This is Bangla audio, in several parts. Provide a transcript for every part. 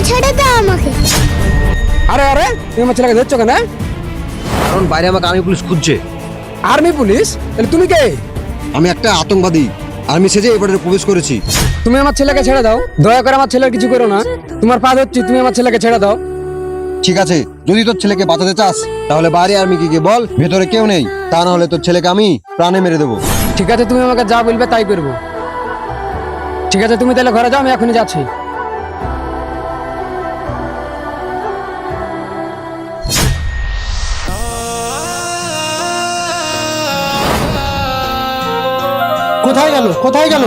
ছেড়ে দাও আমাকে। আরে আরে তুমি আমার ছেলেকে ধরছো কেন? কারণ বাইরে আমাকে আর্মি পুলিশ খুঁজছে। Army police? তাহলে তুমি কে? আমি একটা আতঙ্কবাদী, আর্মি সেজে এবারে প্রবেশ করেছি। তুমি আমার ছেলেকে ছেড়ে দাও, দয়া করে আমার ছেলের কিছু করো না। তোমার পা ধরছি, তুমি আমার ছেলেকে ছেড়ে দাও। ঠিক আছে, যদি তোর ছেলেকে বাঁচাতে চাস তাহলে বাইরে আর্মিকে গিয়ে বল ভেতরে কেউ নেই, তা না হলে তোর ছেলেকে আমি প্রাণে মেরে দেবো। ঠিক আছে, তুমি আমাকে যা বলবে তাই করবো। ঠিক আছে, তুমি তাহলে ঘরে যাও, আমি এখনই যাচ্ছি। কোথায় গেল কোথায় গেল?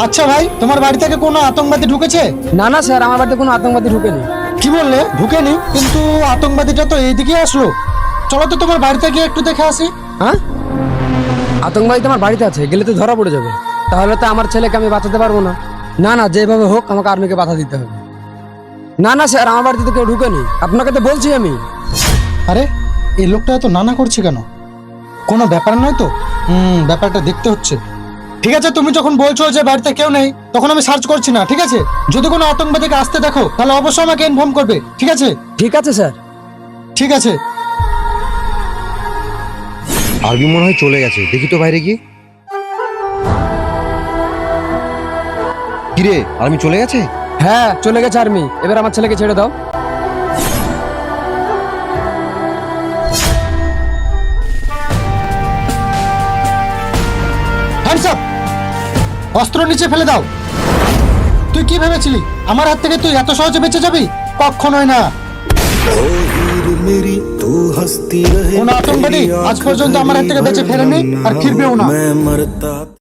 আচ্ছা ভাই, তোমার বাড়ি থেকে কোনো আতঙ্কবাদী ঢুকেছে? না না স্যার, আমার বাড়িতে কোনো আতঙ্কবাদী ঢুকেনি। কি বললে? ঢুকেনি? কিন্তু আতঙ্কবাদীটা তো এইদিকে আসলো। চলো তো তোমার বাড়িতে গিয়ে একটু দেখে আসি। হ্যাঁ, আতঙ্কবাদী তো আমার বাড়িতে আছে, গেলে তো ধরা পড়ে যাবে। তাহলে তো আমার ছেলেকে আমি বাঁচাতে পারবো না। না না, যেভাবে হোক আমাকে আর্মিকে বাধা দিতে হবে। না না স্যার, আমার বাড়িতে তো কেউ ঢুকেনি, আপনাকে তো বলছি আমি। আরে এই লোকটা এত নানা করছে কেন? কোনো ব্যাপার নয় তো? ব্যাপারটা দেখতে হচ্ছে। ঠিক আছে, তুমি যখন বলছো যে বাড়িতে কেউ নেই, তখন আমি সার্চ করছি না, ঠিক আছে? যদি কোনো আতঙ্কবাদীকে আসতে দেখো তাহলে অবশ্যই আমাকে ইনফর্ম করবে, ঠিক আছে? ঠিক আছে স্যার। ঠিক আছে। আর্মি মনে হয় চলে গেছে, দেখি তো বাইরে গিয়ে। কিরে, আর্মি চলে গেছে? হ্যাঁ, চলে গেছে আর্মি। এবার আমার ছেলেকে ছেড়ে দাও। Hands up! অস্ত্র নিচে ফেলে দাও। তুই কি ভেবেছিলি আমার হাত থেকে তুই এত সহজে বেঁচে যাবি? কখনোই না। কোন আতঙ্কবাদী আজ পর্যন্ত আমার হাত থেকে বেঁচে ফেরেনি আর ফিরবেও না।